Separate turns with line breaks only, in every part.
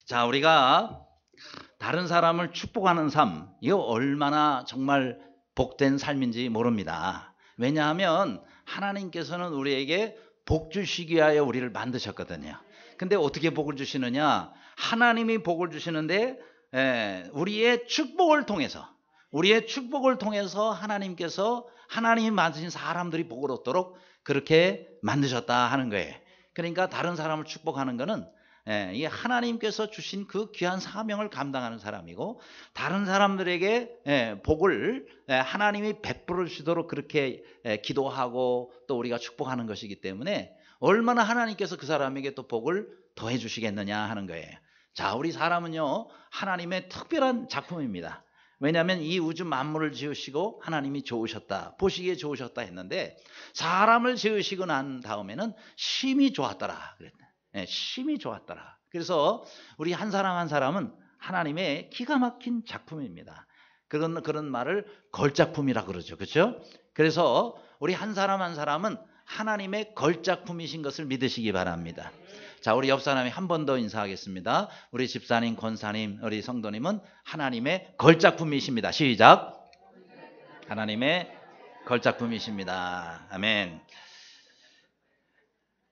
자, 우리가 다른 사람을 축복하는 삶, 이거 얼마나 정말 복된 삶인지 모릅니다. 왜냐하면 하나님께서는 우리에게 복 주시기 위하여 우리를 만드셨거든요. 근데 어떻게 복을 주시느냐? 하나님이 복을 주시는데 우리의 축복을 통해서 하나님께서 하나님이 만드신 사람들이 복을 얻도록 그렇게 만드셨다 하는 거예요. 그러니까 다른 사람을 축복하는 거는 이 하나님께서 주신 그 귀한 사명을 감당하는 사람이고, 다른 사람들에게 복을 하나님이 베풀어 주시도록 그렇게 기도하고 또 우리가 축복하는 것이기 때문에 얼마나 하나님께서 그 사람에게 또 복을 더해 주시겠느냐 하는 거예요. 자, 우리 사람은요 하나님의 특별한 작품입니다. 왜냐하면 이 우주 만물을 지으시고 하나님이 좋으셨다, 보시기에 좋으셨다 했는데, 사람을 지으시고 난 다음에는 심히 좋았더라 그랬다. 심히 좋았더라. 그래서 우리 한 사람 한 사람은 하나님의 기가 막힌 작품입니다. 그런 말을 걸작품이라 그러죠. 그렇죠? 그래서 우리 한 사람 한 사람은 하나님의 걸작품이신 것을 믿으시기 바랍니다. 자, 우리 옆 사람이 한 번 더 인사하겠습니다. 우리 집사님, 권사님, 우리 성도님은 하나님의 걸작품이십니다. 시작. 하나님의 걸작품이십니다. 아멘.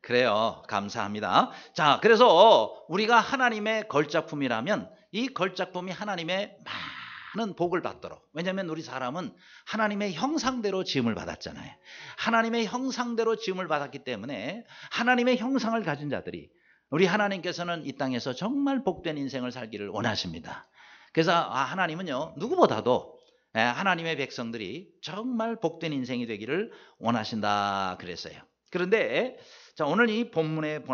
그래요. 감사합니다. 자, 그래서 우리가 하나님의 걸작품이라면 이 걸작품이 하나님의 많은 복을 받도록, 왜냐하면 우리 사람은 하나님의 형상대로 지음을 받았잖아요. 하나님의 형상대로 지음을 받았기 때문에 하나님의 형상을 가진 자들이, 우리 하나님께서는 이 땅에서 정말 복된 인생을 살기를 원하십니다. 그래서 하나님은요 누구보다도 하나님의 백성들이 정말 복된 인생이 되기를 원하신다 그랬어요. 그런데 자, 오늘 이 본문에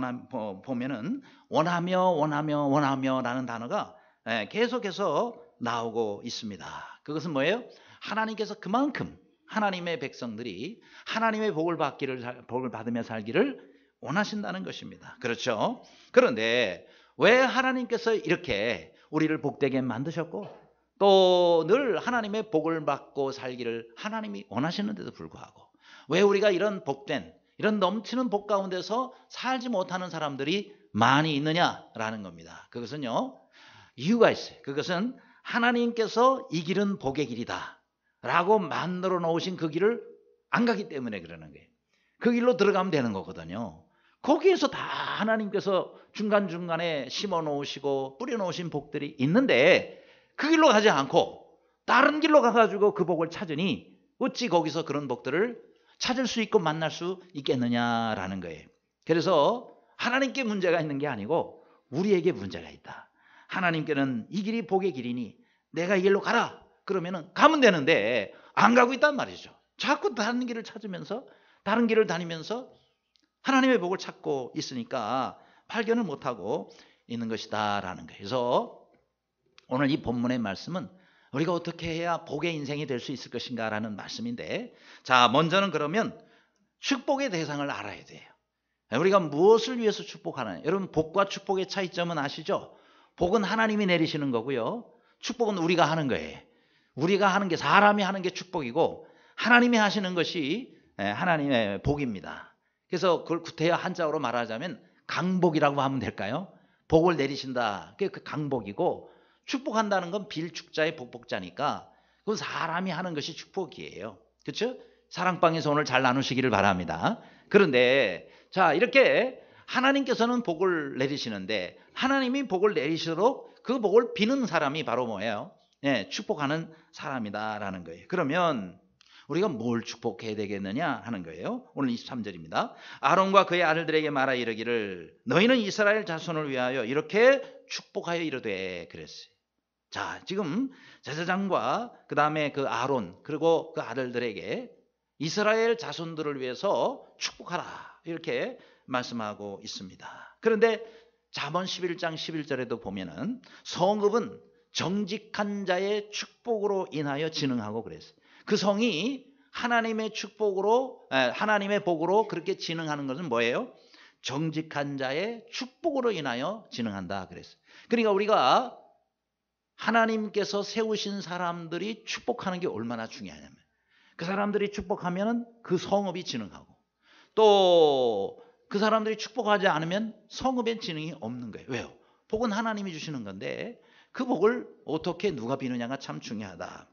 보면은 원하며 라는 단어가 계속해서 나오고 있습니다. 그것은 뭐예요? 하나님께서 그만큼 하나님의 백성들이 하나님의 복을 받으며 살기를 원하신다는 것입니다. 그렇죠? 그런데 왜 하나님께서 이렇게 우리를 복되게 만드셨고 또 늘 하나님의 복을 받고 살기를 하나님이 원하시는데도 불구하고 왜 우리가 이런 복된, 이런 넘치는 복 가운데서 살지 못하는 사람들이 많이 있느냐라는 겁니다. 그것은요 이유가 있어요. 그것은 하나님께서 이 길은 복의 길이다 라고 만들어 놓으신 그 길을 안 가기 때문에 그러는 거예요. 그 길로 들어가면 되는 거거든요. 거기에서 다 하나님께서 중간중간에 심어 놓으시고 뿌려 놓으신 복들이 있는데 그 길로 가지 않고 다른 길로 가가지고 그 복을 찾으니 어찌 거기서 그런 복들을 찾을 수 있고 만날 수 있겠느냐라는 거예요. 그래서 하나님께 문제가 있는 게 아니고 우리에게 문제가 있다. 하나님께는 이 길이 복의 길이니 내가 이 길로 가라 그러면은 가면 되는데 안 가고 있단 말이죠. 자꾸 다른 길을 찾으면서 다른 길을 다니면서 하나님의 복을 찾고 있으니까 발견을 못하고 있는 것이다 라는 거예요. 그래서 오늘 이 본문의 말씀은 우리가 어떻게 해야 복의 인생이 될 수 있을 것인가 라는 말씀인데, 자, 먼저는 그러면 축복의 대상을 알아야 돼요. 우리가 무엇을 위해서 축복하느냐. 여러분, 복과 축복의 차이점은 아시죠? 복은 하나님이 내리시는 거고요, 축복은 우리가 하는 거예요. 우리가 하는 게, 사람이 하는 게 축복이고 하나님이 하시는 것이 하나님의 복입니다. 그래서 그걸 구태여 한자어로 말하자면 강복이라고 하면 될까요? 복을 내리신다, 그게 그 강복이고, 축복한다는 건 빌축자의 복복자니까 그건 사람이 하는 것이 축복이에요. 그렇죠? 사랑방에서 오늘 잘 나누시기를 바랍니다. 그런데 자, 이렇게 하나님께서는 복을 내리시는데 하나님이 복을 내리시도록 그 복을 비는 사람이 바로 뭐예요? 축복하는 사람이다라는 거예요. 그러면 우리가 뭘 축복해야 되겠느냐 하는 거예요. 오늘 23절입니다. 아론과 그의 아들들에게 말하 이르기를 너희는 이스라엘 자손을 위하여 이렇게 축복하여 이르되 그랬어요. 자, 지금 제사장과 그 다음에 그 아론 그리고 그 아들들에게 이스라엘 자손들을 위해서 축복하라 이렇게 말씀하고 있습니다. 그런데 잠언 11장 11절에도 보면은 성읍은 정직한 자의 축복으로 인하여 진흥하고 그랬어요. 그 성이 하나님의 축복으로, 하나님의 복으로 그렇게 진흥하는 것은 뭐예요? 정직한 자의 축복으로 인하여 진흥한다 그랬어요. 그러니까 우리가 하나님께서 세우신 사람들이 축복하는 게 얼마나 중요하냐면, 그 사람들이 축복하면 그 성읍이 진흥하고, 또 그 사람들이 축복하지 않으면 성읍의 진흥이 없는 거예요. 왜요? 복은 하나님이 주시는 건데 그 복을 어떻게 누가 비느냐가 참 중요하다.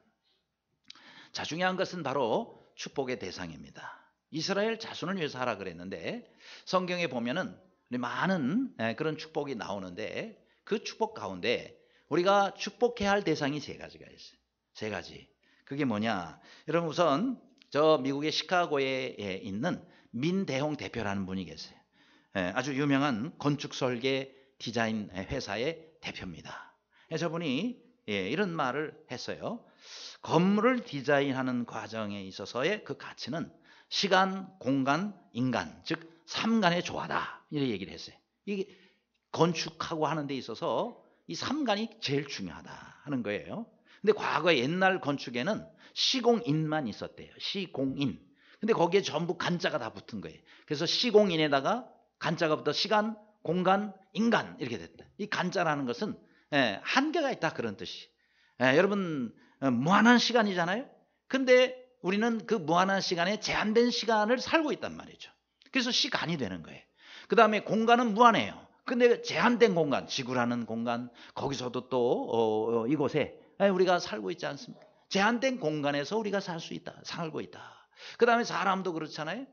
자, 중요한 것은 바로 축복의 대상입니다. 이스라엘 자손을 위해서 하라 그랬는데 성경에 보면은 많은 그런 축복이 나오는데 그 축복 가운데 우리가 축복해야 할 대상이 세 가지가 있어요. 세 가지. 그게 뭐냐? 여러분 우선 저 미국의 시카고에 있는 민대홍 대표라는 분이 계세요. 아주 유명한 건축 설계 디자인 회사의 대표입니다. 저분이 이런 말을 했어요. 건물을 디자인하는 과정에 있어서의 그 가치는 시간, 공간, 인간, 즉 3간의 조화다. 이렇게 얘기를 했어요. 이게 건축하고 하는 데 있어서 이 3간이 제일 중요하다 하는 거예요. 근데 과거 옛날 건축에는 시공인만 있었대요. 시공인. 근데 거기에 전부 간자가 다 붙은 거예요. 그래서 시공인에다가 간자가 붙어 시간, 공간, 인간 이렇게 됐다. 이 간자라는 것은 한계가 있다 그런 뜻이. 여러분 무한한 시간이잖아요. 근데 우리는 그 무한한 시간에 제한된 시간을 살고 있단 말이죠. 그래서 시간이 되는 거예요. 그 다음에 공간은 무한해요. 근데 제한된 공간, 지구라는 공간, 거기서도 또 이곳에 우리가 살고 있지 않습니까? 제한된 공간에서 우리가 살 수 있다, 살고 있다. 그 다음에 사람도 그렇잖아요.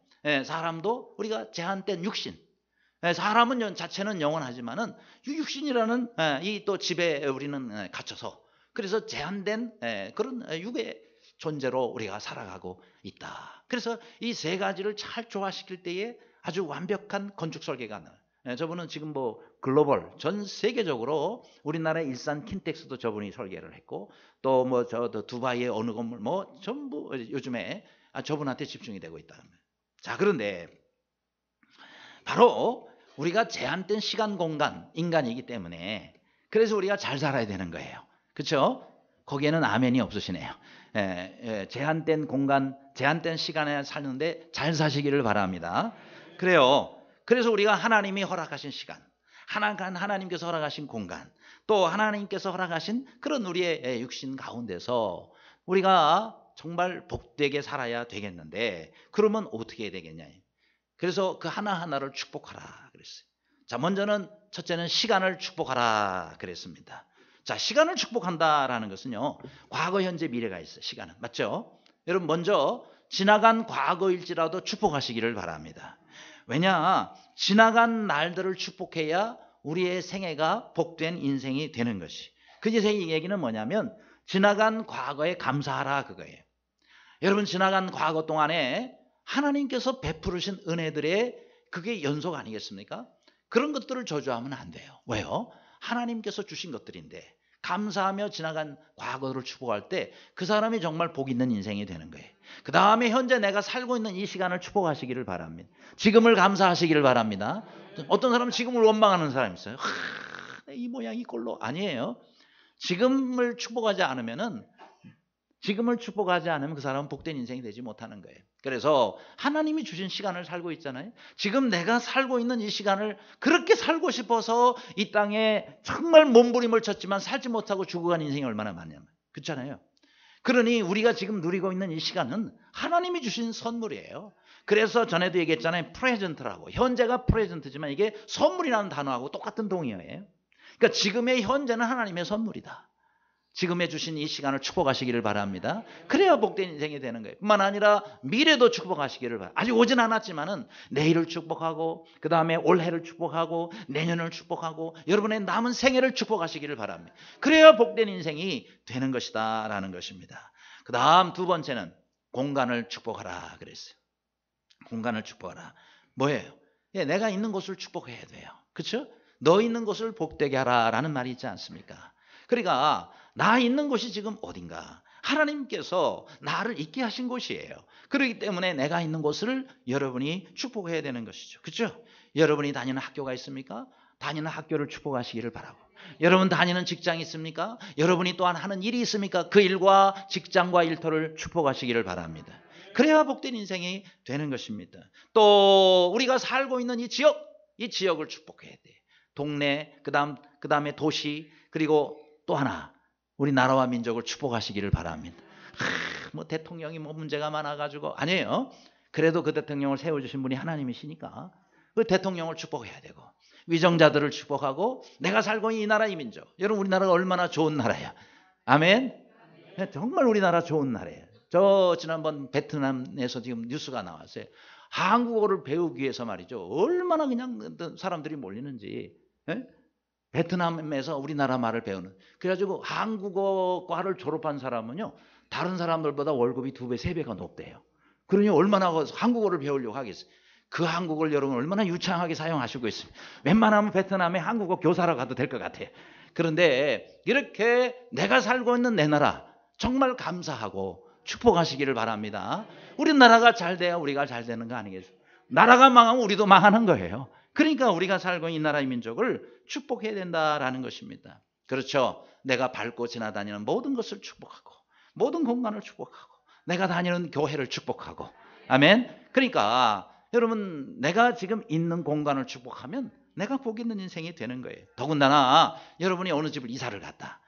사람도 우리가 제한된 육신. 사람은 자체는 영원하지만은 육신이라는 이 또 집에 우리는 갇혀서 그래서 제한된 그런 육의 존재로 우리가 살아가고 있다. 그래서 이 세 가지를 잘 조화시킬 때에 아주 완벽한 건축 설계가 나와요. 저분은 지금 뭐 글로벌 전 세계적으로 우리나라 일산 킨텍스도 저분이 설계를 했고 또 뭐 저 두바이의 어느 건물 뭐 전부 요즘에 저분한테 집중이 되고 있다. 자, 그런데 바로 우리가 제한된 시간, 공간, 인간이기 때문에 그래서 우리가 잘 살아야 되는 거예요. 그렇죠? 거기에는 아멘이 없으시네요. 제한된 공간, 제한된 시간에 사는데 잘 사시기를 바랍니다. 그래요. 그래서 우리가 하나님이 허락하신 시간, 하나님께서 허락하신 공간, 또 하나님께서 허락하신 그런 우리의 육신 가운데서 우리가 정말 복되게 살아야 되겠는데 그러면 어떻게 해야 되겠냐. 그래서 그 하나하나를 축복하라 그랬어요. 자, 먼저는 첫째는 시간을 축복하라 그랬습니다. 자, 시간을 축복한다라는 것은요. 과거, 현재, 미래가 있어요. 시간은. 맞죠? 여러분 먼저 지나간 과거일지라도 축복하시기를 바랍니다. 왜냐? 지나간 날들을 축복해야 우리의 생애가 복된 인생이 되는 것이. 그 얘기는 뭐냐면 지나간 과거에 감사하라 그거예요. 여러분 지나간 과거 동안에 하나님께서 베푸르신 은혜들의 그게 연속 아니겠습니까? 그런 것들을 저주하면 안 돼요. 왜요? 하나님께서 주신 것들인데 감사하며 지나간 과거를 축복할 때 그 사람이 정말 복 있는 인생이 되는 거예요. 그 다음에 현재 내가 살고 있는 이 시간을 축복하시기를 바랍니다. 지금을 감사하시기를 바랍니다. 어떤 사람은 지금을 원망하는 사람이 있어요. 이 모양 이 꼴로. 아니에요. 지금을 축복하지 않으면 그 사람은 복된 인생이 되지 못하는 거예요. 그래서 하나님이 주신 시간을 살고 있잖아요. 지금 내가 살고 있는 이 시간을 그렇게 살고 싶어서 이 땅에 정말 몸부림을 쳤지만 살지 못하고 죽어간 인생이 얼마나 많냐면 그렇잖아요. 그러니 우리가 지금 누리고 있는 이 시간은 하나님이 주신 선물이에요. 그래서 전에도 얘기했잖아요. 프레젠트라고. 현재가 프레젠트지만 이게 선물이라는 단어하고 똑같은 동의어예요. 그러니까 지금의 현재는 하나님의 선물이다. 지금에 주신 이 시간을 축복하시기를 바랍니다. 그래야 복된 인생이 되는 거예요. 뿐만 아니라 미래도 축복하시기를 바랍니다. 아직 오진 않았지만은 내일을 축복하고 그 다음에 올해를 축복하고 내년을 축복하고 여러분의 남은 생애를 축복하시기를 바랍니다. 그래야 복된 인생이 되는 것이다 라는 것입니다. 그 다음 두 번째는 공간을 축복하라 그랬어요. 공간을 축복하라. 뭐예요? 내가 있는 곳을 축복해야 돼요. 그렇죠? 너 있는 곳을 복되게 하라 라는 말이 있지 않습니까? 그러니까 나 있는 곳이 지금 어딘가 하나님께서 나를 있게 하신 곳이에요. 그렇기 때문에 내가 있는 곳을 여러분이 축복해야 되는 것이죠. 그렇죠? 여러분이 다니는 학교가 있습니까? 다니는 학교를 축복하시기를 바라고. 여러분 다니는 직장이 있습니까? 여러분이 또한 하는 일이 있습니까? 그 일과 직장과 일터를 축복하시기를 바랍니다. 그래야 복된 인생이 되는 것입니다. 또 우리가 살고 있는 이 지역을 축복해야 돼. 동네, 그다음에 도시, 그리고 또 하나 우리 나라와 민족을 축복하시기를 바랍니다. 뭐 대통령이 뭐 문제가 많아가지고 아니에요. 그래도 그 대통령을 세워주신 분이 하나님이시니까 그 대통령을 축복해야 되고 위정자들을 축복하고 내가 살고 있는 이 나라 이 민족. 여러분 우리나라가 얼마나 좋은 나라야. 아멘. 정말 우리나라 좋은 나라예요. 저 지난번 베트남에서 지금 뉴스가 나왔어요. 한국어를 배우기 위해서 말이죠. 얼마나 그냥 사람들이 몰리는지. 예? 베트남에서 우리나라 말을 배우는. 그래가지고 한국어과를 졸업한 사람은요. 다른 사람들보다 월급이 2배, 3배가 높대요. 그러니 얼마나 한국어를 배우려고 하겠어요. 그 한국어를 여러분 얼마나 유창하게 사용하시고 있습니다. 웬만하면 베트남에 한국어 교사로 가도 될 것 같아요. 그런데 이렇게 내가 살고 있는 내 나라 정말 감사하고 축복하시기를 바랍니다. 우리나라가 잘 돼야 우리가 잘 되는 거 아니겠어요? 나라가 망하면 우리도 망하는 거예요. 그러니까 우리가 살고 있는 이 나라의 민족을 축복해야 된다라는 것입니다. 그렇죠. 내가 밟고 지나다니는 모든 것을 축복하고 모든 공간을 축복하고 내가 다니는 교회를 축복하고 아멘. 그러니까 여러분 내가 지금 있는 공간을 축복하면 내가 복 있는 인생이 되는 거예요. 더군다나 여러분이 어느 집을 이사를 갔다.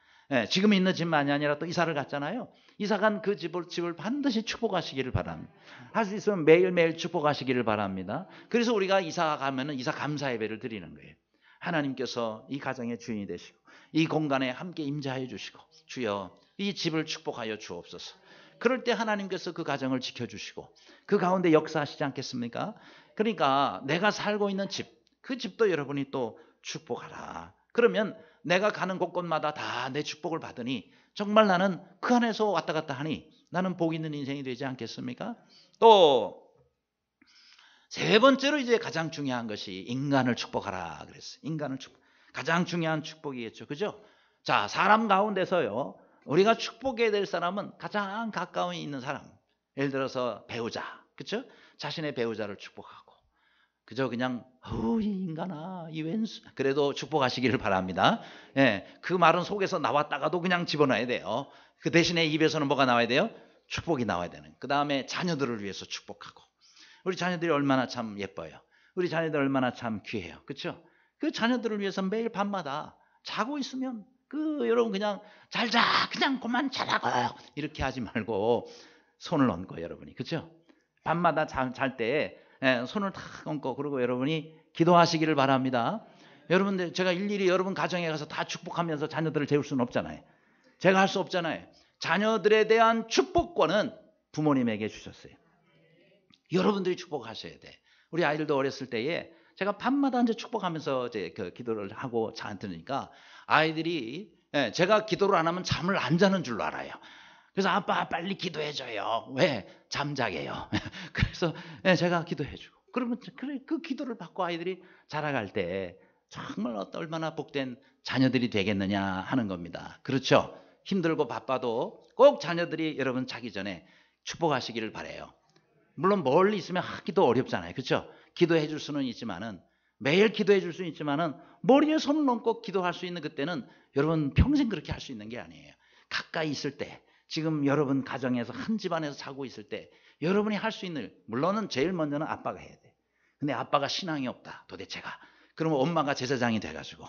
지금 있는 집만이 아니라 또 이사를 갔잖아요. 이사간 그 집을 반드시 축복하시기를 바랍니다. 할 수 있으면 매일매일 축복하시기를 바랍니다. 그래서 우리가 이사 가면은 이사 감사 예배를 드리는 거예요. 하나님께서 이 가정의 주인이 되시고 이 공간에 함께 임재하여 주시고 주여 이 집을 축복하여 주옵소서. 그럴 때 하나님께서 그 가정을 지켜주시고 그 가운데 역사하시지 않겠습니까? 그러니까 내가 살고 있는 집, 그 집도 여러분이 또 축복하라. 그러면 내가 가는 곳곳마다 다 내 축복을 받으니 정말 나는 그 안에서 왔다 갔다 하니 나는 복 있는 인생이 되지 않겠습니까? 또 세 번째로 이제 가장 중요한 것이 인간을 축복하라 그랬어요. 인간을 축복. 가장 중요한 축복이겠죠. 그죠? 자, 사람 가운데서요. 우리가 축복해야 될 사람은 가장 가까이 있는 사람. 예를 들어서 배우자. 그렇죠? 자신의 배우자를 축복하고. 그저 그냥 이 인간아 이 왼수 그래도 축복하시기를 바랍니다. 예, 그 말은 속에서 나왔다가도 그냥 집어넣어야 돼요. 그 대신에 입에서는 뭐가 나와야 돼요? 축복이 나와야 되는. 그 다음에 자녀들을 위해서 축복하고. 우리 자녀들이 얼마나 참 예뻐요. 우리 자녀들 얼마나 참 귀해요. 그렇죠? 그 자녀들을 위해서 매일 밤마다 자고 있으면 여러분 그냥 잘 자 그냥 그만 자라고 이렇게 하지 말고 손을 얹고 여러분이 그렇죠? 밤마다 잘 때 손을 탁 얹고 그리고 여러분이 기도하시기를 바랍니다. 여러분들 제가 일일이 여러분 가정에 가서 다 축복하면서 자녀들을 재울 수는 없잖아요. 제가 할 수 없잖아요. 자녀들에 대한 축복권은 부모님에게 주셨어요. 여러분들이 축복하셔야 돼. 우리 아이들도 어렸을 때에 제가 밤마다 이제 축복하면서 이제 기도를 하고 자니까 아이들이 제가 기도를 안 하면 잠을 안 자는 줄로 알아요. 그래서 아빠 빨리 기도해줘요. 왜? 잠자게요. 그래서 제가 기도해주고 그러면 그 기도를 받고 아이들이 자라갈 때 정말 얼마나 복된 자녀들이 되겠느냐 하는 겁니다. 그렇죠? 힘들고 바빠도 꼭 자녀들이 여러분 자기 전에 축복하시기를 바라요. 물론 멀리 있으면 하기도 어렵잖아요. 그렇죠? 기도해 줄 수는 있지만은 매일 기도해 줄 수는 있지만은 머리에 손을 얹고 기도할 수 있는 그때는 여러분 평생 그렇게 할 수 있는 게 아니에요. 가까이 있을 때 지금 여러분 가정에서 한 집안에서 자고 있을 때 여러분이 할 수 있는 물론은 제일 먼저는 아빠가 해야 돼. 근데 아빠가 신앙이 없다 도대체가. 그러면 엄마가 제사장이 돼가지고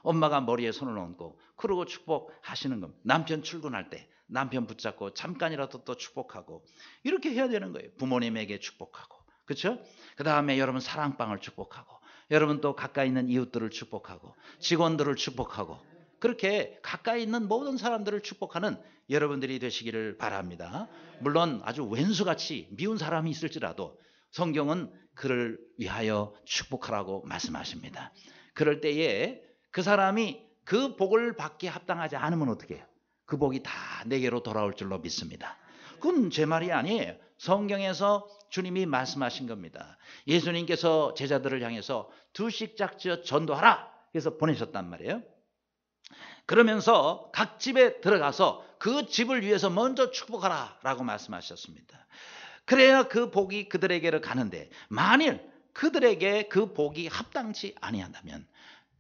엄마가 머리에 손을 얹고 그러고 축복하시는 겁니다. 남편 출근할 때 남편 붙잡고 잠깐이라도 또 축복하고 이렇게 해야 되는 거예요. 부모님에게 축복하고 그렇죠? 그 다음에 여러분 사랑방을 축복하고 여러분 또 가까이 있는 이웃들을 축복하고 직원들을 축복하고 그렇게 가까이 있는 모든 사람들을 축복하는 여러분들이 되시기를 바랍니다. 물론 아주 왼수같이 미운 사람이 있을지라도 성경은 그를 위하여 축복하라고 말씀하십니다. 그럴 때에 그 사람이 그 복을 받기에 합당하지 않으면 어떻게 해요? 그 복이 다 내게로 돌아올 줄로 믿습니다. 그건 제 말이 아니에요. 성경에서 주님이 말씀하신 겁니다. 예수님께서 제자들을 향해서 2씩 짝지어 전도하라 그래서 보내셨단 말이에요. 그러면서 각 집에 들어가서 그 집을 위해서 먼저 축복하라 라고 말씀하셨습니다. 그래야 그 복이 그들에게로 가는데 만일 그들에게 그 복이 합당치 아니한다면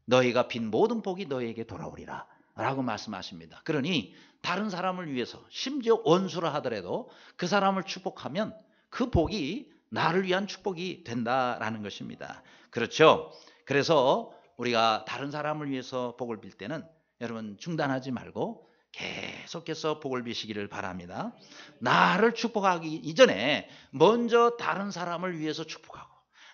너희가 빈 모든 복이 너희에게 돌아오리라 라고 말씀하십니다. 그러니 다른 사람을 위해서 심지어 원수라 하더라도 그 사람을 축복하면 그 복이 나를 위한 축복이 된다라는 것입니다. 그렇죠? 그래서 우리가 다른 사람을 위해서 복을 빌 때는 여러분 중단하지 말고 계속해서 복을 비시기를 바랍니다. 나를 축복하기 이전에 먼저 다른 사람을 위해서 축복하고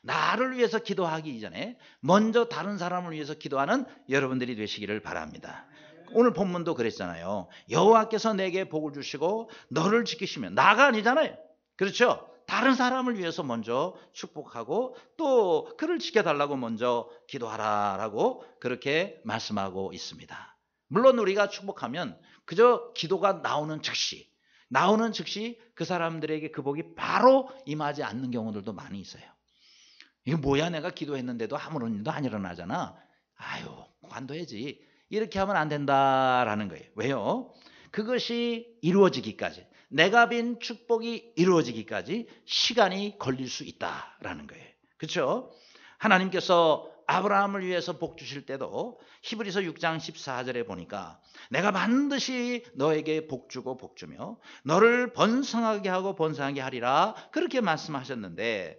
나를 위해서 기도하기 이전에 먼저 다른 사람을 위해서 기도하는 여러분들이 되시기를 바랍니다. 오늘 본문도 그랬잖아요. 여호와께서 내게 복을 주시고 너를 지키시면, 나가 아니잖아요. 그렇죠? 다른 사람을 위해서 먼저 축복하고 또 그를 지켜달라고 먼저 기도하라라고 그렇게 말씀하고 있습니다. 물론 우리가 축복하면 그저 기도가 나오는 즉시 그 사람들에게 그 복이 바로 임하지 않는 경우들도 많이 있어요. 이게 뭐야, 내가 기도했는데도 아무런 일도 안 일어나잖아. 아유, 관둬야지. 이렇게 하면 안 된다라는 거예요. 왜요? 그것이 이루어지기까지, 내가 빈 축복이 이루어지기까지 시간이 걸릴 수 있다라는 거예요. 그렇죠? 하나님께서 아브라함을 위해서 복 주실 때도 히브리서 6장 14절에 보니까 내가 반드시 너에게 복 주고 복 주며 너를 번성하게 하고 번성하게 하리라 그렇게 말씀하셨는데,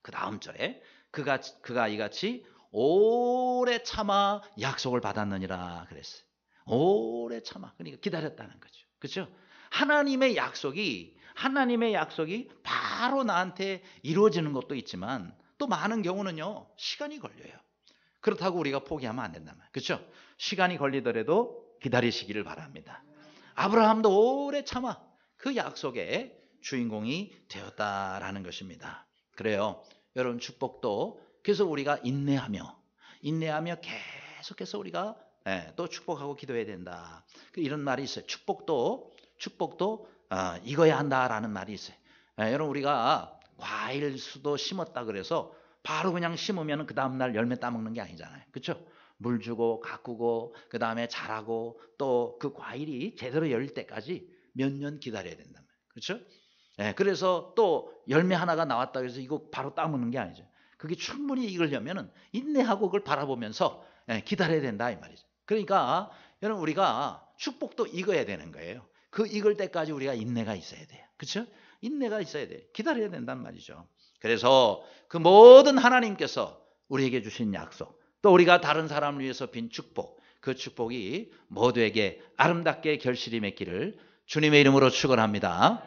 그 다음 절에 그가 이같이 오래 참아 약속을 받았느니라 그랬어요. 오래 참아, 그러니까 기다렸다는 거죠. 그렇죠? 하나님의 약속이 바로 나한테 이루어지는 것도 있지만 또 많은 경우는요, 시간이 걸려요. 그렇다고 우리가 포기하면 안 된단 말이에요. 그렇죠? 시간이 걸리더라도 기다리시기를 바랍니다. 아브라함도 오래 참아 그 약속의 주인공이 되었다라는 것입니다. 그래요. 여러분, 축복도 그래서 우리가 인내하며 계속해서 우리가 또 축복하고 기도해야 된다. 이런 말이 있어요. 축복도 익어야 한다라는 말이 있어요. 여러분, 우리가 과일 수도 심었다 그래서 바로 그냥 심으면 그 다음날 열매 따먹는 게 아니잖아요. 그렇죠? 물 주고 가꾸고 그 다음에 자라고 또 그 과일이 제대로 열릴 때까지 몇 년 기다려야 된단 말이에요. 그렇죠? 그래서 또 열매 하나가 나왔다 그래서 이거 바로 따먹는 게 아니죠. 그게 충분히 익으려면 인내하고 그걸 바라보면서 기다려야 된다 이 말이죠. 그러니까 여러분, 우리가 축복도 익어야 되는 거예요. 그 익을 때까지 우리가 인내가 있어야 돼요. 그렇죠? 인내가 있어야 돼요. 기다려야 된단 말이죠. 그래서 그 모든 하나님께서 우리에게 주신 약속, 또 우리가 다른 사람을 위해서 빈 축복, 그 축복이 모두에게 아름답게 결실이 맺기를 주님의 이름으로 축원합니다.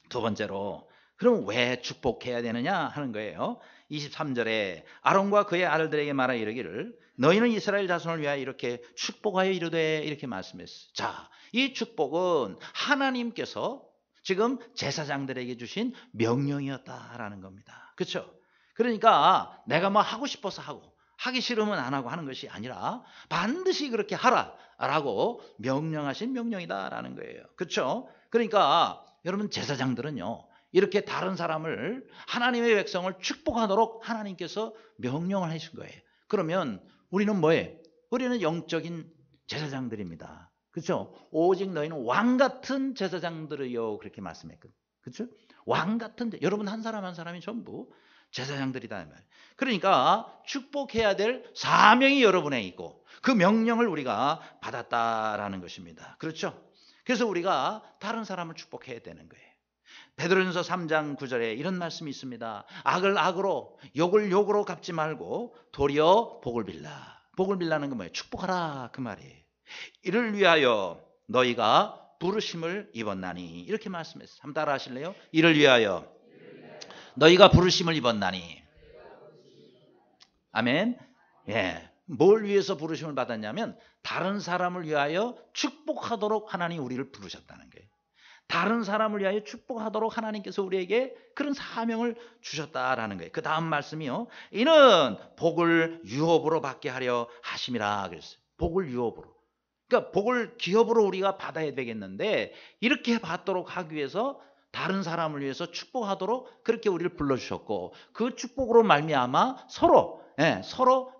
두 번째로, 그럼 왜 축복해야 되느냐 하는 거예요. 23절에 아론과 그의 아들들에게 말하 이르기를 너희는 이스라엘 자손을 위하여 이렇게 축복하여 이르되 이렇게 말씀했어요. 자, 이 축복은 하나님께서 지금 제사장들에게 주신 명령이었다라는 겁니다. 그렇죠? 그러니까 내가 뭐 하고 싶어서 하고 하기 싫으면 안 하고 하는 것이 아니라 반드시 그렇게 하라라고 명령하신 명령이다라는 거예요. 그렇죠? 그러니까 여러분, 제사장들은요, 이렇게 다른 사람을, 하나님의 백성을 축복하도록 하나님께서 명령을 하신 거예요. 그러면 우리는 뭐예요? 우리는 영적인 제사장들입니다. 그렇죠? 오직 너희는 왕같은 제사장들이요, 그렇게 말씀했거든요. 그렇죠? 왕같은, 여러분 한 사람 한 사람이 전부 제사장들이다 말이에요. 그러니까 축복해야 될 사명이 여러분에 있고 그 명령을 우리가 받았다라는 것입니다. 그렇죠? 그래서 우리가 다른 사람을 축복해야 되는 거예요. 베드로전서 3장 9절에 이런 말씀이 있습니다. 악을 악으로, 욕을 욕으로 갚지 말고 도리어 복을 빌라. 복을 빌라는 건 뭐예요? 축복하라 그 말이에요. 이를 위하여 너희가 부르심을 입었나니, 이렇게 말씀했어요. 한번 따라 하실래요? 이를 위하여 너희가 부르심을 입었나니. 아멘. 예. 뭘 위해서 부르심을 받았냐면 다른 사람을 위하여 축복하도록 하나님 우리를 부르셨다는 거예요. 다른 사람을 위하여 축복하도록 하나님께서 우리에게 그런 사명을 주셨다라는 거예요. 그 다음 말씀이요, 이는 복을 유업으로 받게 하려 하심이라 그랬어요. 복을 유업으로. 그러니까 복을 기업으로 우리가 받아야 되겠는데 이렇게 받도록 하기 위해서 다른 사람을 위해서 축복하도록 그렇게 우리를 불러주셨고, 그 축복으로 말미암아 서로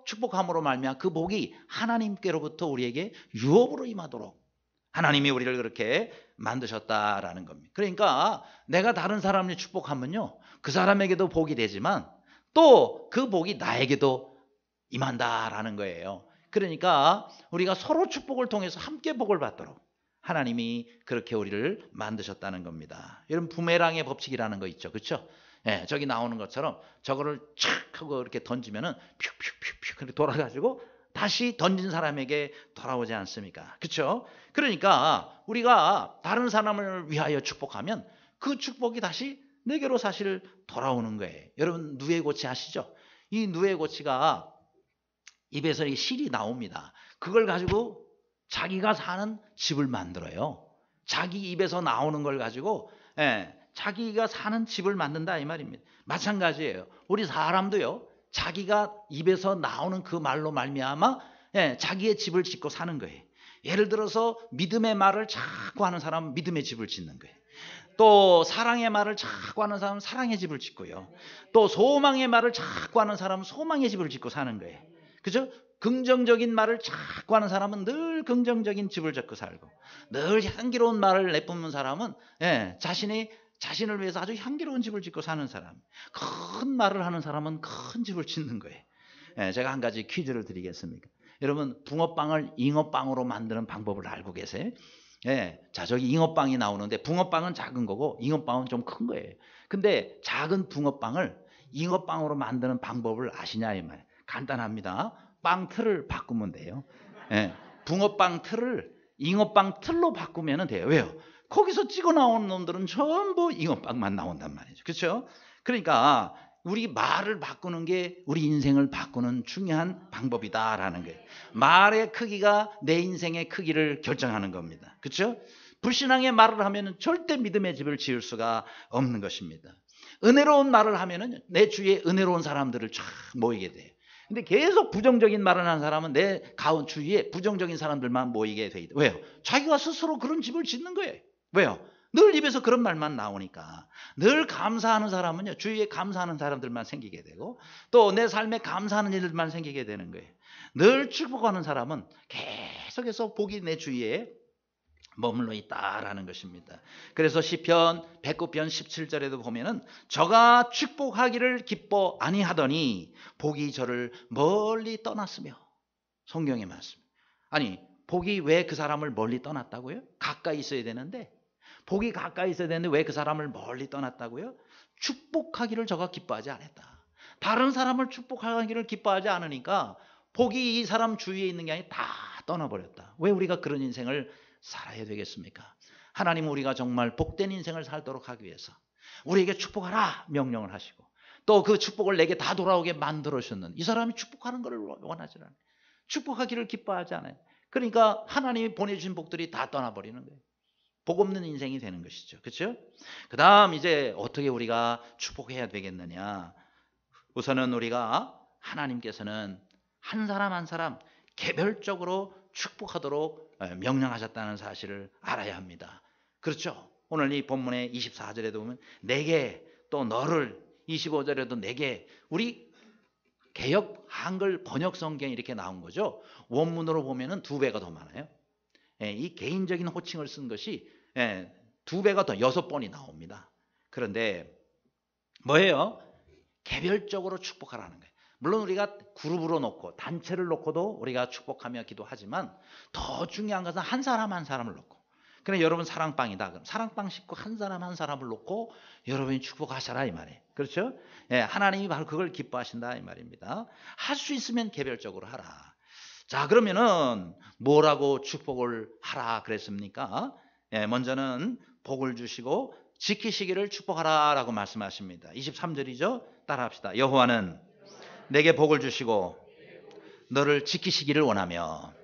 축복함으로 말미암아 그 복이 하나님께로부터 우리에게 유업으로 임하도록 하나님이 우리를 그렇게 만드셨다라는 겁니다. 그러니까 내가 다른 사람을 축복하면요, 그 사람에게도 복이 되지만 또 그 복이 나에게도 임한다라는 거예요. 그러니까 우리가 서로 축복을 통해서 함께 복을 받도록 하나님이 그렇게 우리를 만드셨다는 겁니다. 여러분, 부메랑의 법칙이라는 거 있죠. 그렇죠? 예, 저기 나오는 것처럼 저거를 착 하고 이렇게 던지면은 퓨퓨퓨퓨 이렇게 돌아가지고 다시 던진 사람에게 돌아오지 않습니까? 그렇죠? 그러니까 우리가 다른 사람을 위하여 축복하면 그 축복이 다시 내게로 사실 돌아오는 거예요. 여러분 누에고치 아시죠? 이 누에고치가 입에서 이 실이 나옵니다. 그걸 가지고 자기가 사는 집을 만들어요. 자기 입에서 나오는 걸 가지고 자기가 사는 집을 만든다 이 말입니다. 마찬가지예요. 우리 사람도요. 자기가 입에서 나오는 그 말로 말미암아 자기의 집을 짓고 사는 거예요. 예를 들어서 믿음의 말을 자꾸 하는 사람은 믿음의 집을 짓는 거예요. 또 사랑의 말을 자꾸 하는 사람은 사랑의 집을 짓고요. 또 소망의 말을 자꾸 하는 사람은 소망의 집을 짓고 사는 거예요. 그죠? 긍정적인 말을 자꾸 하는 사람은 늘 긍정적인 집을 짓고 살고, 늘 향기로운 말을 내뿜는 사람은 자신을 위해서 아주 향기로운 집을 짓고 사는 사람, 큰 말을 하는 사람은 큰 집을 짓는 거예요. 제가 한 가지 퀴즈를 드리겠습니까? 여러분 붕어빵을 잉어빵으로 만드는 방법을 알고 계세요? 자, 저기 잉어빵이 나오는데 붕어빵은 작은 거고 잉어빵은 좀 큰 거예요. 근데 작은 붕어빵을 잉어빵으로 만드는 방법을 아시냐 이 말. 간단합니다. 빵 틀을 바꾸면 돼요. 붕어빵 틀을 잉어빵 틀로 바꾸면 돼요. 왜요? 거기서 찍어 나오는 놈들은 전부 잉어빵만 나온단 말이죠. 그렇죠? 그러니까 우리 말을 바꾸는 게 우리 인생을 바꾸는 중요한 방법이다라는 거예요. 말의 크기가 내 인생의 크기를 결정하는 겁니다. 그렇죠? 불신앙의 말을 하면 절대 믿음의 집을 지을 수가 없는 것입니다. 은혜로운 말을 하면 내 주위에 은혜로운 사람들을 쫙 모이게 돼요. 근데 계속 부정적인 말을 하는 사람은 내 가운 주위에 부정적인 사람들만 모이게 돼 있다. 왜요? 자기가 스스로 그런 집을 짓는 거예요. 왜요? 늘 입에서 그런 말만 나오니까. 늘 감사하는 사람은요, 주위에 감사하는 사람들만 생기게 되고, 또 내 삶에 감사하는 일들만 생기게 되는 거예요. 늘 축복하는 사람은 계속해서 복이 내 주위에 머물러 있다라는 것입니다. 그래서 시편 109편 17절에도 보면은 저가 축복하기를 기뻐 아니하더니 복이 저를 멀리 떠났으며, 성경의 말씀. 아니 복이 왜 그 사람을 멀리 떠났다고요? 가까이 있어야 되는데, 복이 가까이 있어야 되는데 왜 그 사람을 멀리 떠났다고요? 축복하기를 저가 기뻐하지 않았다. 다른 사람을 축복하기를 기뻐하지 않으니까 복이 이 사람 주위에 있는 게 아니라 다 떠나버렸다. 왜 우리가 그런 인생을 살아야 되겠습니까? 하나님은 우리가 정말 복된 인생을 살도록 하기 위해서 우리에게 축복하라 명령을 하시고, 또 그 축복을 내게 다 돌아오게 만들어 주셨는 이 사람이 축복하는 것을 원하지 않아요. 축복하기를 기뻐하지 않아요. 그러니까 하나님이 보내주신 복들이 다 떠나버리는 거예요. 복 없는 인생이 되는 것이죠. 그렇죠? 그 다음 이제 어떻게 우리가 축복해야 되겠느냐. 우선은 우리가 하나님께서는 한 사람 한 사람 개별적으로 축복하도록 명령하셨다는 사실을 알아야 합니다. 그렇죠? 오늘 이 본문의 24절에도 보면 내게, 또 너를, 25절에도 내게, 우리 개역 한글 번역 성경이 이렇게 나온 거죠. 원문으로 보면은 2배가 더 많아요. 이 개인적인 호칭을 쓴 것이 2배가 더 6번이 나옵니다. 그런데 뭐예요? 개별적으로 축복하라는 거예요. 물론 우리가 그룹으로 놓고 단체를 놓고도 우리가 축복하며 기도하지만 더 중요한 것은 한 사람 한 사람을 놓고, 그래 여러분 사랑방이다. 그럼 사랑방 식구 한 사람 한 사람을 놓고 여러분이 축복하셔라 이 말이에요. 그렇죠? 하나님이 바로 그걸 기뻐하신다 이 말입니다. 할 수 있으면 개별적으로 하라. 자, 그러면은 뭐라고 축복을 하라 그랬습니까? 먼저는 복을 주시고 지키시기를 축복하라라고 말씀하십니다. 23절이죠. 따라합시다. 여호와는 내게 복을 주시고 너를 지키시기를 원하며.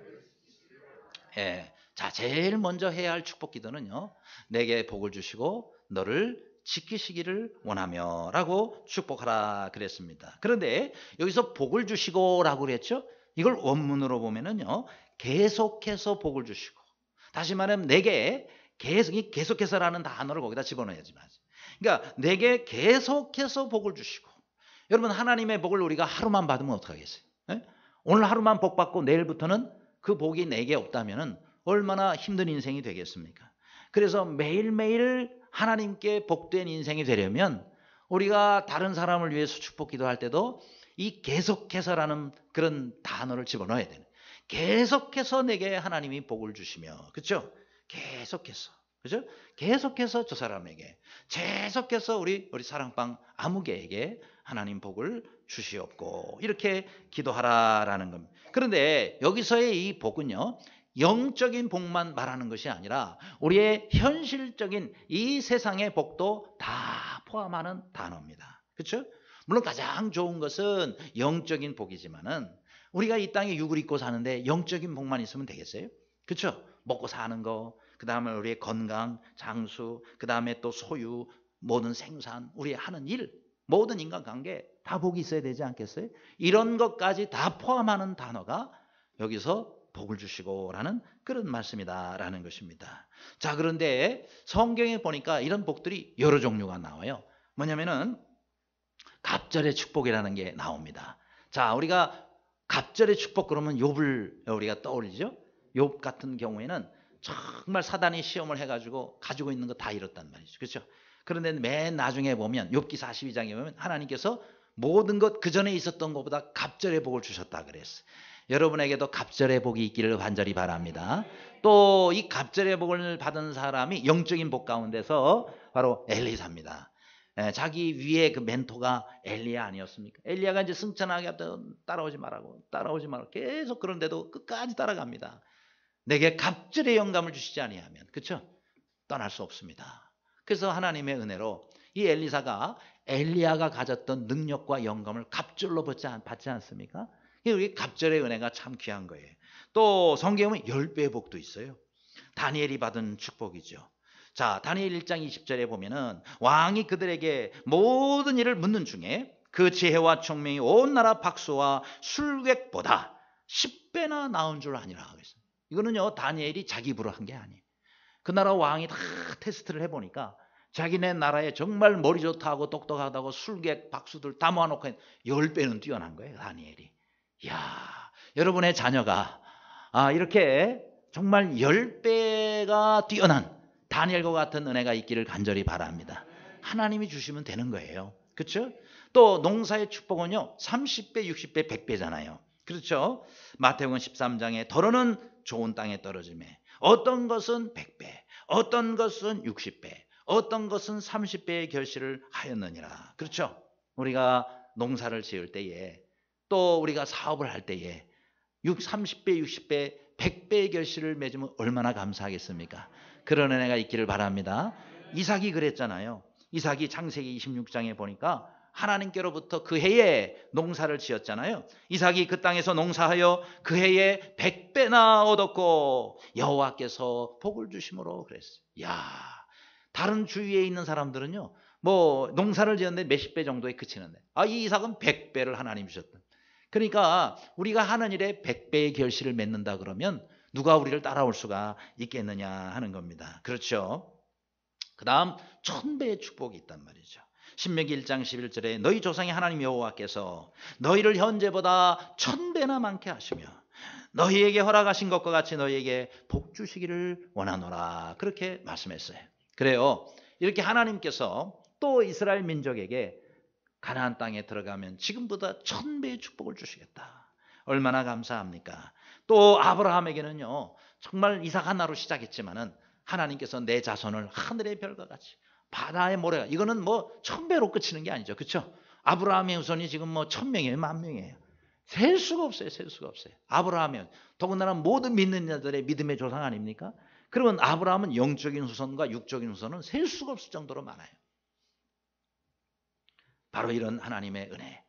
자, 제일 먼저 해야 할 축복 기도는요, 내게 복을 주시고 너를 지키시기를 원하며 라고 축복하라 그랬습니다. 그런데 여기서 복을 주시고 라고 그랬죠. 이걸 원문으로 보면은요, 계속해서 복을 주시고, 다시 말하면 내게 계속해서라는 단어를 거기다 집어넣어야지. 그러니까 내게 계속해서 복을 주시고. 여러분 하나님의 복을 우리가 하루만 받으면 어떡하겠어요? 오늘 하루만 복 받고 내일부터는 그 복이 내게 없다면 얼마나 힘든 인생이 되겠습니까? 그래서 매일매일 하나님께 복된 인생이 되려면 우리가 다른 사람을 위해서 축복 기도할 때도 이 계속해서라는 그런 단어를 집어넣어야 되는. 계속해서 내게 하나님이 복을 주시며, 그렇죠? 계속해서, 그렇죠? 계속해서 저 사람에게, 계속해서 우리 사랑방 아무개에게 하나님 복을 주시옵고, 이렇게 기도하라라는 겁니다. 그런데 여기서의 이 복은요, 영적인 복만 말하는 것이 아니라 우리의 현실적인 이 세상의 복도 다 포함하는 단어입니다. 그렇죠? 물론 가장 좋은 것은 영적인 복이지만은 우리가 이 땅에 육을 입고 사는데 영적인 복만 있으면 되겠어요? 그렇죠? 먹고 사는 거, 그 다음에 우리의 건강, 장수, 그 다음에 또 소유, 모든 생산, 우리 하는 일, 모든 인간관계 다 복이 있어야 되지 않겠어요? 이런 것까지 다 포함하는 단어가 여기서 복을 주시고라는 그런 말씀이다라는 것입니다. 자, 그런데 성경에 보니까 이런 복들이 여러 종류가 나와요. 뭐냐면은 갑절의 축복이라는 게 나옵니다. 자, 우리가 갑절의 축복 그러면 욥을 우리가 떠올리죠. 욥 같은 경우에는 정말 사단이 시험을 해가지고 가지고 있는 거 다 잃었단 말이죠. 그렇죠? 그런데 맨 나중에 보면 욥기 42장에 보면 하나님께서 모든 것 그전에 있었던 것보다 갑절의 복을 주셨다 그랬어요. 여러분에게도 갑절의 복이 있기를 간절히 바랍니다. 또 이 갑절의 복을 받은 사람이 영적인 복 가운데서 바로 엘리사입니다. 자기 위에 그 멘토가 엘리야 아니었습니까? 엘리야가 이제 승천하게 하던 따라오지 말라고 계속 그런데도 끝까지 따라갑니다. 내게 갑절의 영감을 주시지 아니하면, 그렇죠? 떠날 수 없습니다. 그래서 하나님의 은혜로 이 엘리사가 엘리야가 가졌던 능력과 영감을 갑절로 받지 않습니까? 우리 갑절의 은혜가 참 귀한 거예요. 또 성경에 10배의 복도 있어요. 다니엘이 받은 축복이죠. 자, 다니엘 1장 20절에 보면은 왕이 그들에게 모든 일을 묻는 중에 그 지혜와 총명이 온 나라 박수와 술객보다 10배나 나은 줄 아니라. 이거는요, 다니엘이 자기 입으로 한 게 아니에요. 그 나라 왕이 다 테스트를 해보니까 자기네 나라에 정말 머리 좋다고 똑똑하다고 술객 박수들 다 모아놓고 10배는 뛰어난 거예요, 다니엘이. 이야, 여러분의 자녀가 이렇게 정말 10배가 뛰어난 다니엘과 같은 은혜가 있기를 간절히 바랍니다. 하나님이 주시면 되는 거예요. 그렇죠? 또 농사의 축복은요 30배, 60배, 100배잖아요. 그렇죠? 마태복음 13장에 더러는 좋은 땅에 떨어지매 어떤 것은 100배, 어떤 것은 60배, 어떤 것은 30배의 결실을 하였느니라. 그렇죠? 우리가 농사를 지을 때에 또 우리가 사업을 할 때에 30배, 60배, 100배의 결실을 맺으면 얼마나 감사하겠습니까? 그런 은혜가 있기를 바랍니다. 이삭이 그랬잖아요. 이삭이 창세기 26장에 보니까 하나님께로부터 그 해에 농사를 지었잖아요. 이삭이 그 땅에서 농사하여 그 해에 100배나 얻었고 여호와께서 복을 주심으로 그랬어요. 야, 다른 주위에 있는 사람들은요, 뭐 농사를 지었는데 몇십 배 정도에 그치는데 이 이삭은 100배를 하나님 주셨다. 그러니까 우리가 하는 일에 100배의 결실을 맺는다 그러면 누가 우리를 따라올 수가 있겠느냐 하는 겁니다. 그렇죠? 그 다음 1000배의 축복이 있단 말이죠. 신명기 1장 11절에 너희 조상의 하나님 여호와께서 너희를 현재보다 1000배나 많게 하시며 너희에게 허락하신 것과 같이 너희에게 복 주시기를 원하노라. 그렇게 말씀했어요. 그래요. 이렇게 하나님께서 또 이스라엘 민족에게 가나안 땅에 들어가면 지금보다 1000배의 축복을 주시겠다. 얼마나 감사합니까? 또 아브라함에게는요, 정말 이삭 하나로 시작했지만은 하나님께서 내 자손을 하늘의 별과 같이 바다의 모래가, 이거는 뭐 1000배로 끝이는 게 아니죠. 그렇죠? 아브라함의 후손이 지금 뭐 1000명이에요, 10,000명이에요. 셀 수가 없어요. 셀 수가 없어요. 아브라함은 더군다나 모든 믿는 자들의 믿음의 조상 아닙니까? 그러면 아브라함은 영적인 후손과 육적인 후손은 셀 수가 없을 정도로 많아요. 바로 이런 하나님의 은혜,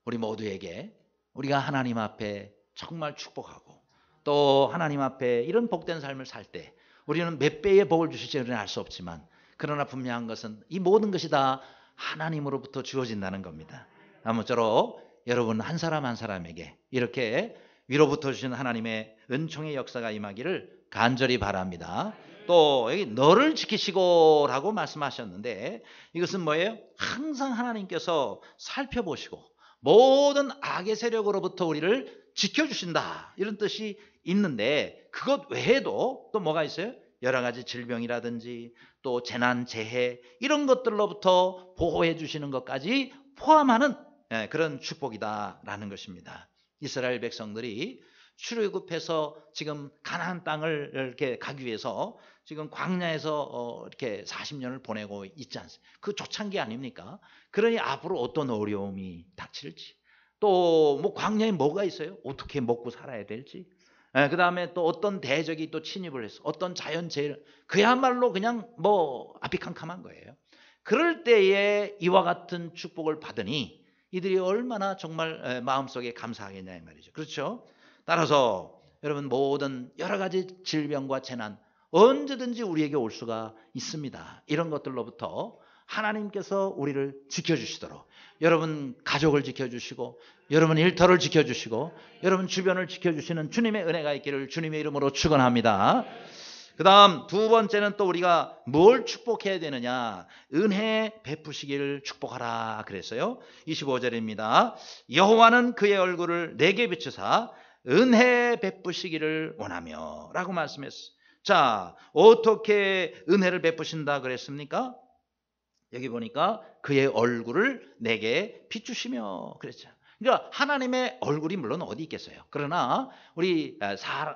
우리 모두에게 우리가 하나님 앞에 정말 축복하고 또 하나님 앞에 이런 복된 삶을 살 때 우리는 몇 배의 복을 주실지는 알 수 없지만 그러나 분명한 것은 이 모든 것이 다 하나님으로부터 주어진다는 겁니다. 아무쪼록 여러분 한 사람 한 사람에게 이렇게 위로부터 주신 하나님의 은총의 역사가 임하기를 간절히 바랍니다. 또 여기 너를 지키시고라고 말씀하셨는데 이것은 뭐예요? 항상 하나님께서 살펴보시고 모든 악의 세력으로부터 우리를 지켜주신다, 이런 뜻이 있는데 그것 외에도 또 뭐가 있어요? 여러 가지 질병이라든지 또 재난, 재해 이런 것들로부터 보호해 주시는 것까지 포함하는 그런 축복이다라는 것입니다. 이스라엘 백성들이 출애굽해서 지금 가나안 땅을 이렇게 가기 위해서 지금 광야에서 이렇게 40년을 보내고 있지 않습니까? 그 초창기 아닙니까? 그러니 앞으로 어떤 어려움이 닥칠지, 또 뭐 광야에 뭐가 있어요? 어떻게 먹고 살아야 될지, 그 다음에 또 어떤 대적이 또 침입을 해서 어떤 자연재해, 그야말로 그냥 뭐 앞이 캄캄한 거예요. 그럴 때에 이와 같은 축복을 받으니 이들이 얼마나 정말 마음속에 감사하겠냐 이 말이죠. 그렇죠? 따라서 여러분 모든 여러 가지 질병과 재난 언제든지 우리에게 올 수가 있습니다. 이런 것들로부터 하나님께서 우리를 지켜주시도록 여러분 가족을 지켜주시고 여러분 일터를 지켜주시고 여러분 주변을 지켜주시는 주님의 은혜가 있기를 주님의 이름으로 축원합니다. 그 다음 두 번째는 또 우리가 뭘 축복해야 되느냐. 은혜 베푸시기를 축복하라 그랬어요. 25절입니다. 여호와는 그의 얼굴을 내게 비추사 은혜 베푸시기를 원하며 라고 말씀했어요. 자, 어떻게 은혜를 베푸신다 그랬습니까? 여기 보니까 그의 얼굴을 내게 비추시며 그랬죠. 그러니까 하나님의 얼굴이 물론 어디 있겠어요. 그러나 우리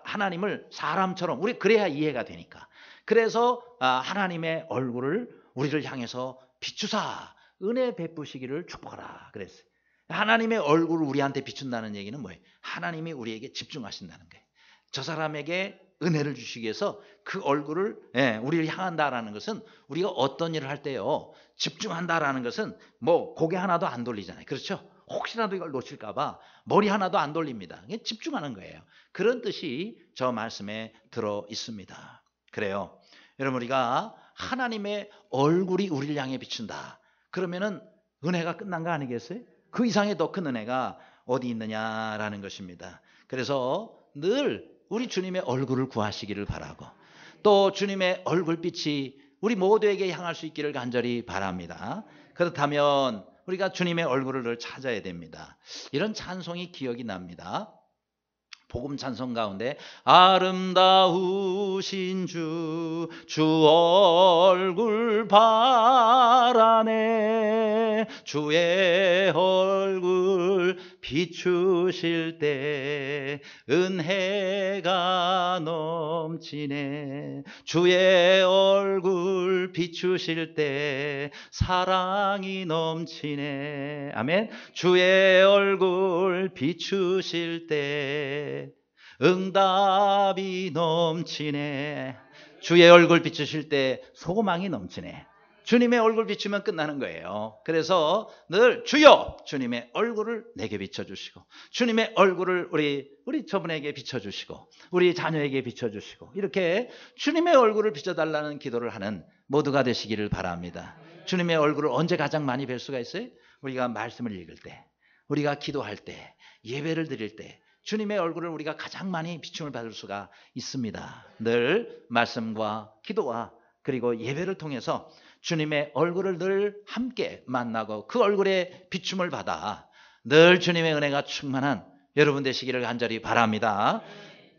하나님을 사람처럼 우리 그래야 이해가 되니까. 그래서 하나님의 얼굴을 우리를 향해서 비추사 은혜 베푸시기를 축복하라 그랬어요. 하나님의 얼굴을 우리한테 비춘다는 얘기는 뭐예요? 하나님이 우리에게 집중하신다는 거예요. 저 사람에게 은혜를 주시기 위해서 그 얼굴을 우리를 향한다라는 것은 우리가 어떤 일을 할 때요 집중한다라는 것은 뭐 고개 하나도 안 돌리잖아요. 그렇죠? 혹시라도 이걸 놓칠까 봐 머리 하나도 안 돌립니다. 집중하는 거예요. 그런 뜻이 저 말씀에 들어 있습니다. 그래요. 여러분 우리가 하나님의 얼굴이 우리를 향해 비춘다. 그러면은 은혜가 끝난 거 아니겠어요? 그 이상의 더 큰 은혜가 어디 있느냐라는 것입니다. 그래서 늘 우리 주님의 얼굴을 구하시기를 바라고 또 주님의 얼굴빛이 우리 모두에게 향할 수 있기를 간절히 바랍니다. 그렇다면 우리가 주님의 얼굴을 늘 찾아야 됩니다. 이런 찬송이 기억이 납니다. 복음 찬송 가운데 아름다우신 주 얼굴 바라네 주의 얼굴 비추실 때 은혜가 넘치네 주의 얼굴 비추실 때 사랑이 넘치네 아멘 주의 얼굴 비추실 때 응답이 넘치네 주의 얼굴 비추실 때 소망이 넘치네 주님의 얼굴 비추면 끝나는 거예요. 그래서 늘 주여 주님의 얼굴을 내게 비춰주시고 주님의 얼굴을 우리 저분에게 비춰주시고 우리 자녀에게 비춰주시고 이렇게 주님의 얼굴을 비춰달라는 기도를 하는 모두가 되시기를 바랍니다. 주님의 얼굴을 언제 가장 많이 뵐 수가 있어요? 우리가 말씀을 읽을 때 우리가 기도할 때 예배를 드릴 때 주님의 얼굴을 우리가 가장 많이 비춤을 받을 수가 있습니다. 늘 말씀과 기도와 그리고 예배를 통해서 주님의 얼굴을 늘 함께 만나고 그 얼굴에 비춤을 받아 늘 주님의 은혜가 충만한 여러분 되시기를 간절히 바랍니다.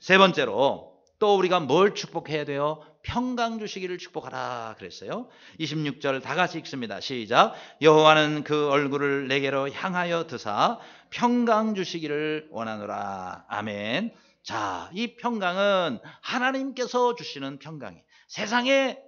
세 번째로 또 우리가 뭘 축복해야 돼요? 평강 주시기를 축복하라 그랬어요. 26절 다 같이 읽습니다. 시작. 여호와는 그 얼굴을 내게로 향하여 드사 평강 주시기를 원하노라. 아멘. 자, 이 평강은 하나님께서 주시는 평강이 세상의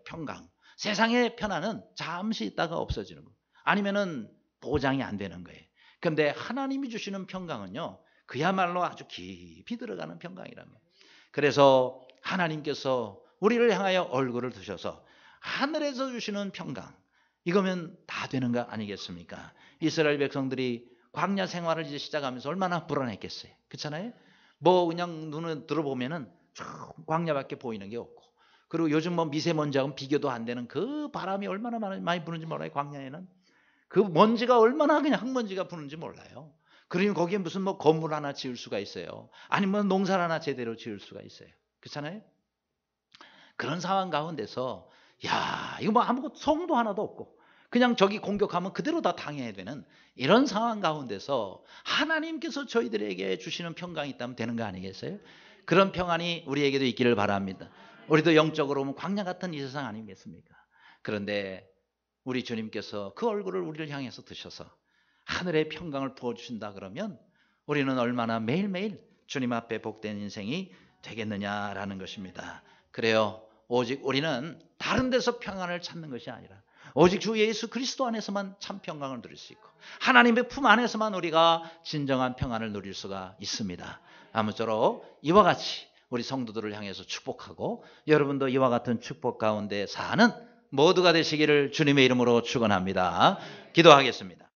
평강 세상의 편안은 잠시 있다가 없어지는 거예요. 아니면은 보장이 안 되는 거예요. 그런데 하나님이 주시는 평강은요 그야말로 아주 깊이 들어가는 평강이라는 거예요. 그래서 하나님께서 우리를 향하여 얼굴을 드셔서 하늘에서 주시는 평강 이거면 다 되는 거 아니겠습니까? 이스라엘 백성들이 광야 생활을 이제 시작하면서 얼마나 불안했겠어요. 그렇잖아요? 뭐 그냥 눈을 들어보면은 광야밖에 보이는 게 없고 그리고 요즘 뭐 미세먼지하고는 비교도 안 되는 그 바람이 얼마나 많이 부는지 몰라요. 광야에는 그 먼지가 얼마나 그냥 흙먼지가 부는지 몰라요. 그러니 거기에 무슨 뭐 건물 하나 지을 수가 있어요. 아니면 농사를 하나 제대로 지을 수가 있어요. 그렇잖아요? 그런 상황 가운데서 야 이거 뭐 아무것도 성도 하나도 없고 그냥 저기 공격하면 그대로 다 당해야 되는 이런 상황 가운데서 하나님께서 저희들에게 주시는 평강이 있다면 되는 거 아니겠어요? 그런 평안이 우리에게도 있기를 바랍니다. 우리도 영적으로 보면 광야 같은 이 세상 아니겠습니까? 그런데 우리 주님께서 그 얼굴을 우리를 향해서 드셔서 하늘의 평강을 부어주신다 그러면 우리는 얼마나 매일매일 주님 앞에 복된 인생이 되겠느냐라는 것입니다. 그래요. 오직 우리는 다른 데서 평안을 찾는 것이 아니라 오직 주 예수 그리스도 안에서만 참 평강을 누릴 수 있고 하나님의 품 안에서만 우리가 진정한 평안을 누릴 수가 있습니다. 아무쪼록 이와 같이 우리 성도들을 향해서 축복하고 여러분도 이와 같은 축복 가운데 사는 모두가 되시기를 주님의 이름으로 축원합니다. 기도하겠습니다.